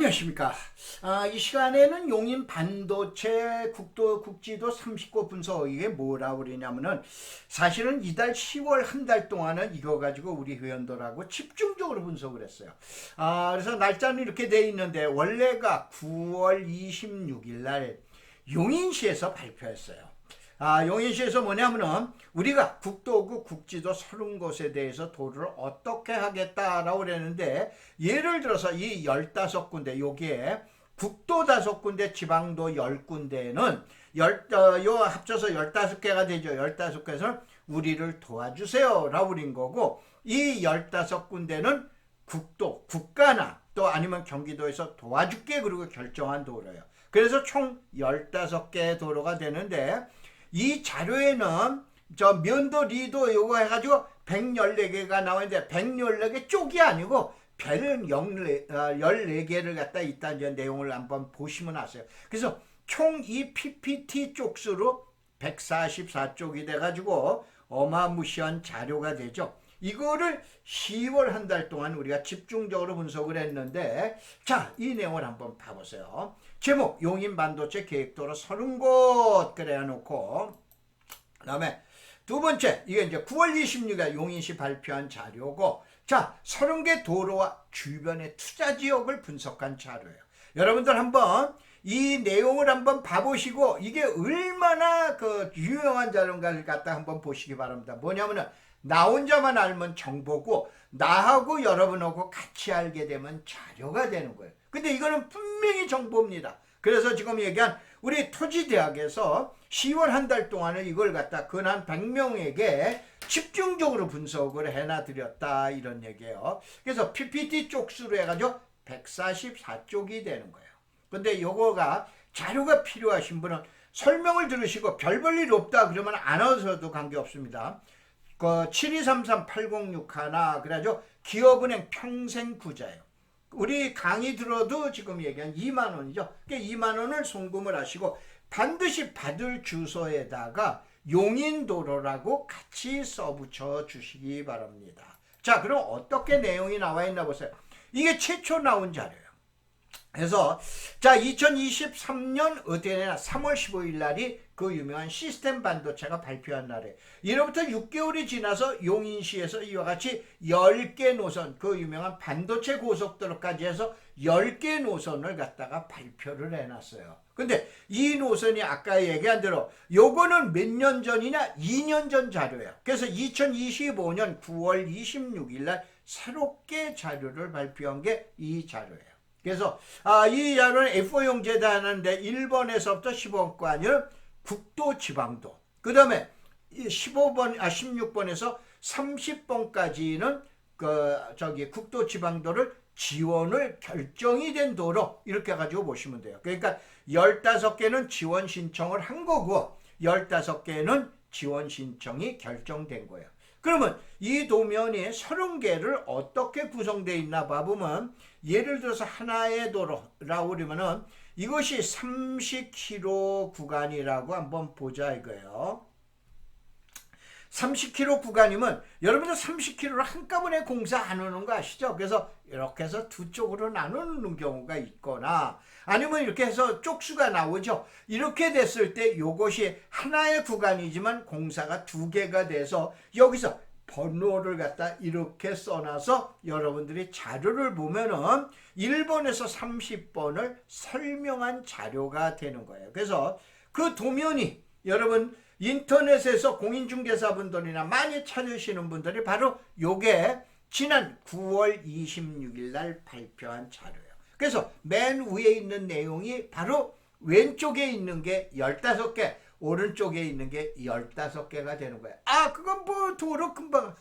안녕하십니까. 이 시간에는 용인 반도체 국지도 39 분석, 이게 뭐라고 그러냐면은 사실은 이달 10월 한 달 동안은 이거 가지고 우리 회원들하고 집중적으로 분석을 했어요. 그래서 날짜는 이렇게 돼 있는데 원래가 9월 26일 날 용인시에서 발표했어요. 용인시에서 뭐냐면은 우리가 국도구 국지도 30곳에 대해서 도로를 어떻게 하겠다라고 그랬는데, 예를 들어서 이 15군데, 여기에 국도 5군데, 지방도 10군데는 요 합쳐서 15개가 되죠. 15개에서는 우리를 도와주세요 라고 그린 거고, 이 15군데는 국가나 또 아니면 경기도에서 도와줄게 그리고 결정한 도로예요. 그래서 총 15개 도로가 되는데, 이 자료에는 저 면도 리도 요거 해가지고 114개가 나오는데 114개 쪽이 아니고 별은 14개를 갖다 있다는 내용을 한번 보시면 아세요. 그래서 총 이 PPT 쪽수로 144쪽이 돼가지고 어마무시한 자료가 되죠. 이거를 10월 한 달 동안 우리가 집중적으로 분석을 했는데, 자, 이 내용을 한번 봐보세요. 제목, 용인 반도체 계획도로 30곳 그래 놓고, 그 다음에 두 번째, 이게 이제 9월 26일 용인시 발표한 자료고, 자, 30개 도로와 주변의 투자 지역을 분석한 자료예요. 여러분들 한번 이 내용을 한번 봐보시고, 이게 얼마나 유용한 자료인가를 갖다 한번 보시기 바랍니다. 뭐냐면은, 나 혼자만 알면 정보고, 나하고 여러분하고 같이 알게 되면 자료가 되는 거예요. 근데 이거는 분명히 정보입니다. 그래서 지금 얘기한 우리 토지대학에서 10월 한 달 동안을 이걸 갖다 근한 100명에게 집중적으로 분석을 해놔드렸다, 이런 얘기예요. 그래서 PPT 쪽수로 해가지고 144쪽이 되는 거예요. 근데 요거가 자료가 필요하신 분은 설명을 들으시고 별 볼 일 없다 그러면 안 와서도 관계없습니다. 7233-8061 그래가지고 기업은행 평생부자예요. 우리 강의 들어도 지금 얘기한 2만 원이죠. 그러니까 2만 원을 송금을 하시고 반드시 받을 주소에다가 용인도로라고 같이 써붙여 주시기 바랍니다. 자, 그럼 어떻게 내용이 나와 있나 보세요. 이게 최초 나온 자료예요. 그래서 자, 2023년 어디에나 3월 15일 날이 그 유명한 시스템 반도체가 발표한 날에, 이로부터 6개월이 지나서 용인시에서 이와 같이 10개 노선, 그 유명한 반도체 고속도로까지 해서 10개 노선을 갖다가 발표를 해놨어요. 근데 이 노선이 아까 얘기한 대로 요거는 몇 년 전이냐, 2년 전 자료예요. 그래서 2025년 9월 26일 날 새롭게 자료를 발표한 게 이 자료예요. 그래서 이 자료는 F4용 제단하는데 1번에서부터 10번까지는 국도 지방도, 그 다음에 16번에서 30번까지는 국도 지방도를 지원을 결정이 된 도로, 이렇게 가지고 보시면 돼요. 그러니까 15개는 지원 신청을 한 거고 15개는 지원 신청이 결정된 거예요. 그러면 이 도면이 30개를 어떻게 구성되어 있나 봐보면, 예를 들어서 하나의 도로라고 그러면은 이것이 30km 구간이라고 한번 보자 이거예요. 30km 구간이면 여러분들 30km를 한꺼번에 공사 안 하는 거 아시죠? 그래서 이렇게 해서 두 쪽으로 나누는 경우가 있거나, 아니면 이렇게 해서 쪽수가 나오죠. 이렇게 됐을 때 이것이 하나의 구간이지만 공사가 두 개가 돼서 여기서 번호를 갖다 이렇게 써놔서 여러분들이 자료를 보면은 1번에서 30번을 설명한 자료가 되는 거예요. 그래서 그 도면이 여러분 인터넷에서 공인중개사분들이나 많이 찾으시는 분들이 바로 요게 지난 9월 26일 날 발표한 자료예요. 그래서 맨 위에 있는 내용이 바로 왼쪽에 있는 게 15개, 오른쪽에 있는 게 15개가 되는 거예요. 그건 뭐 도로 금방,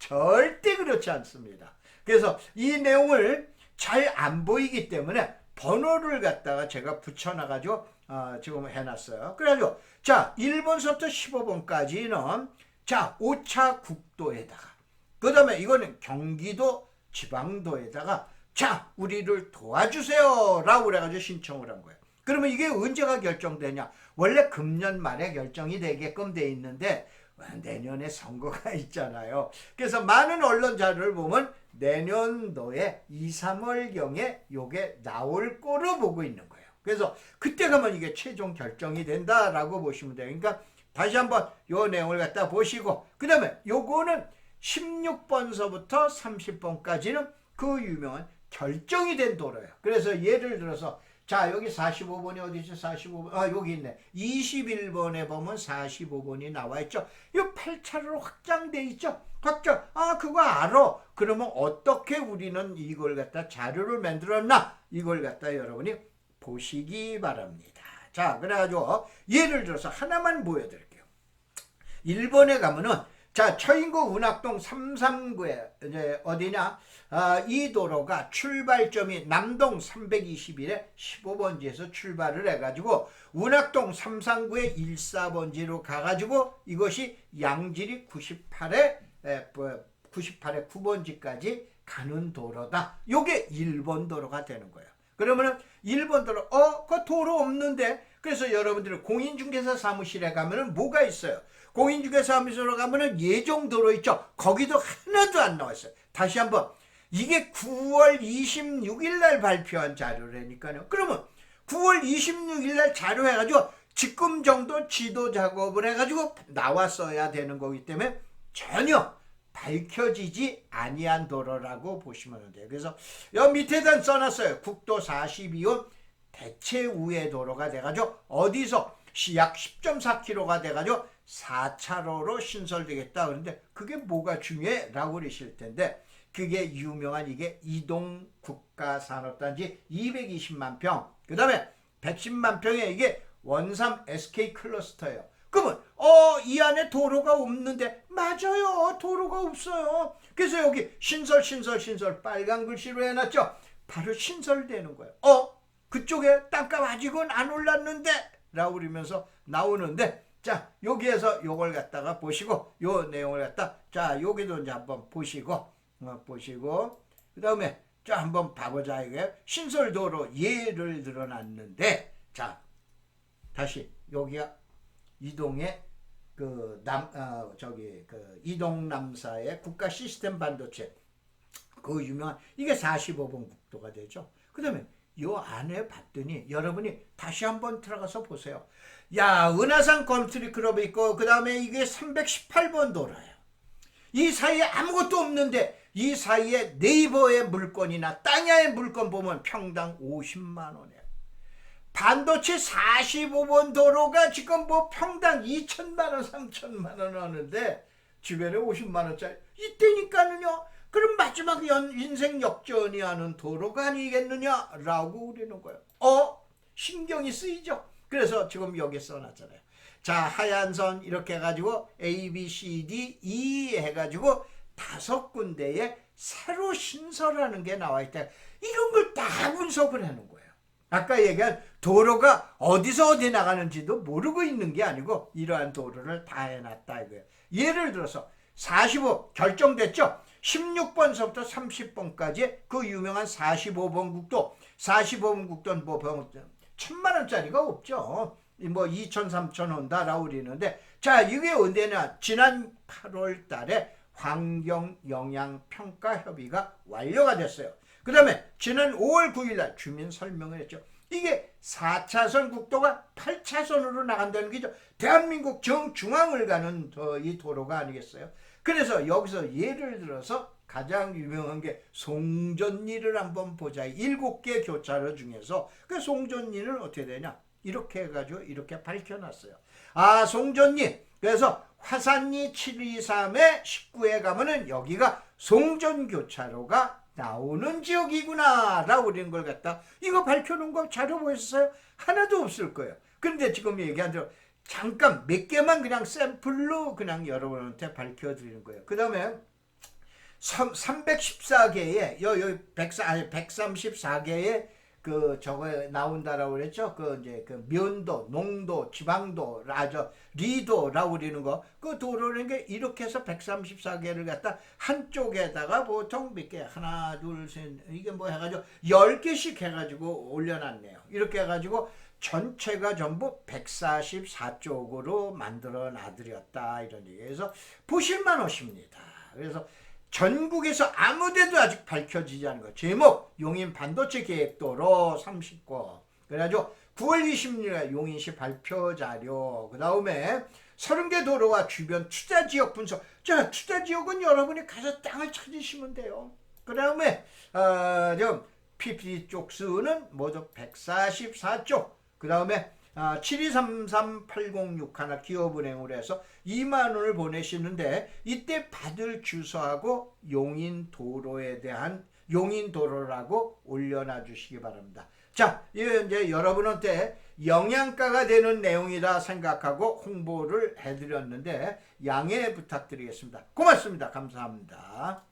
절대 그렇지 않습니다. 그래서 이 내용을 잘 안 보이기 때문에 번호를 갖다가 제가 붙여놔가지고 지금 해놨어요. 그래가지고 자, 1번서부터 15번까지는 자, 5차 국도에다가, 그 다음에 이거는 경기도 지방도에다가 자, 우리를 도와주세요 라고 그래가지고 신청을 한 거예요. 그러면 이게 언제가 결정되냐? 원래 금년 말에 결정이 되게끔 돼 있는데 내년에 선거가 있잖아요. 그래서 많은 언론 자료를 보면 내년도에 2, 3월경에 요게 나올 거로 보고 있는 거예요. 그래서 그때 가면 이게 최종 결정이 된다라고 보시면 돼요. 그러니까 다시 한번 요 내용을 갖다 보시고, 그 다음에 요거는 16번서부터 30번까지는 그 유명한 결정이 된 도로예요. 그래서 예를 들어서 자, 여기 45번이 어디 있죠? 45번. 아, 여기 있네. 21번에 보면 45번이 나와 있죠. 이 8차로로 확장돼 있죠. 확장. 아, 그거 알아. 그러면 어떻게 우리는 이걸 갖다 자료를 만들었나? 이걸 갖다 여러분이 보시기 바랍니다. 자, 그래가지고 예를 들어서 하나만 보여드릴게요. 1번에 가면은 자, 처인구 운학동 339에 이제 어디냐? 이 도로가 출발점이 남동 321에 15번지에서 출발을 해가지고 운학동 339에 14번지로 가가지고 이것이 양지리 98에 9번지까지 가는 도로다. 요게 1번 도로가 되는 거예요. 그러면은 1번 도로, 그 도로 없는데? 그래서 여러분들이 공인중개사 사무실에 가면은 뭐가 있어요? 공인중개사 사무실에 가면은 예정도로 있죠. 거기도 하나도 안 나왔어요. 다시 한번, 이게 9월 26일 날 발표한 자료라니까요. 그러면 9월 26일 날 자료해가지고 지금 정도 지도 작업을 해가지고 나왔어야 되는 거기 때문에 전혀 밝혀지지 아니한 도로라고 보시면 돼요. 그래서 여기 밑에다 써놨어요. 국도 42호 대체 우회 도로가 돼가지고 어디서 약 10.4km가 돼가지고 4차로로 신설되겠다. 그런데 그게 뭐가 중요해? 라고 그러실 텐데, 그게 유명한 이게 이동 국가산업단지 220만 평, 그 다음에 110만 평에 이게 원삼 SK 클러스터예요. 그러면 이 안에 도로가 없는데, 맞아요, 도로가 없어요. 그래서 여기 신설 빨간 글씨로 해놨죠. 바로 신설되는 거예요. 그쪽에 땅값 아직은 안 올랐는데 라고 그러면서 나오는데, 자, 여기에서 요걸 갖다가 보시고 요 내용을 갖다, 자, 여기도 이제 한번 보시고 그 다음에 자, 한번 봐보자. 이게 신설도로 예를 들어놨는데, 자, 다시 여기가 이동의 이동 남사의 국가 시스템 반도체, 그 유명한 이게 45번 국도가 되죠. 그 다음에 요 안에 봤더니 여러분이 다시 한번 들어가서 보세요. 야, 은하산 컨트리 클럽이 있고, 그 다음에 이게 318번 도로예요. 이 사이에 아무것도 없는데, 이 사이에 네이버의 물건이나 땅야의 물건 보면 평당 50만 원이에요. 반도체 45번 도로가 지금 뭐 평당 2천만 원, 3천만 원 하는데 주변에 50만 원짜리 이때니까는요. 그럼 마지막 인생 역전이 하는 도로가 아니겠느냐라고 우리는 거예요. 신경이 쓰이죠. 그래서 지금 여기 써놨잖아요. 자, 하얀 선 이렇게 해가지고 A, B, C, D, E 해가지고 5군데에 새로 신설하는 게 나와 있다. 이런 걸 다 분석을 하는 거예요. 아까 얘기한 도로가 어디서 어디 나가는지도 모르고 있는 게 아니고 이러한 도로를 다 해놨다 이거예요. 예를 들어서 45 결정됐죠. 16번서부터 30번까지 그 유명한 45번 국도, 45번 국도는 뭐 1,000만 원짜리가 없죠. 뭐 2천, 3천 온다라고 그러는데, 자, 이게 언제냐? 지난 8월 달에 환경영향평가협의가 완료가 됐어요. 그 다음에 지난 5월 9일 날 주민 설명을 했죠. 이게 4차선 국도가 8차선으로 나간다는 게죠. 대한민국 정중앙을 가는 이 도로가 아니겠어요? 그래서 여기서 예를 들어서 가장 유명한 게 송전리를 한번 보자. 7개 교차로 중에서 그 송전리는 어떻게 되냐? 이렇게 해가지고 이렇게 밝혀놨어요. 아, 송전리. 그래서 화산리 723에 19에 가면은 여기가 송전교차로가 나오는 지역이구나 라고 그런 걸 갖다 이거 밝혀놓은 거 자료 보셨어요? 하나도 없을 거예요. 그런데 지금 얘기한 대로 잠깐 몇 개만 그냥 샘플로 그냥 여러분한테 밝혀드리는 거예요. 그 다음에 314개의 여기 134개의 그 저거 나온다라고 그랬죠. 그 이제 그 면도, 농도, 지방도, 리도라고 그러는 거. 그 도로라는 게 이렇게 해서 134개를 갖다 한쪽에다가 보통 몇 개, 하나, 둘, 셋, 이게 뭐 해가지고 10개씩 해가지고 올려놨네요. 이렇게 해가지고 전체가 전부 144쪽으로 만들어 놔드렸다 이런 얘기해서 보실만 하십니다. 그래서 전국에서 아무데도 아직 밝혀지지 않은 것. 제목 용인 반도체 계획도로 30권. 그래가지고 9월 26일 용인시 발표 자료. 그 다음에 30개 도로와 주변 투자 지역 분석. 자, 투자 지역은 여러분이 가서 땅을 찾으시면 돼요. 그 다음에 좀 PPT 쪽 수는 모두 144쪽. 그 다음에 7233-8061 기업은행으로 해서 2만 원을 보내시는데 이때 받을 주소하고 용인도로에 대한 용인도로라고 올려놔 주시기 바랍니다. 자, 이게 이제 여러분한테 영양가가 되는 내용이라 생각하고 홍보를 해드렸는데 양해 부탁드리겠습니다. 고맙습니다. 감사합니다.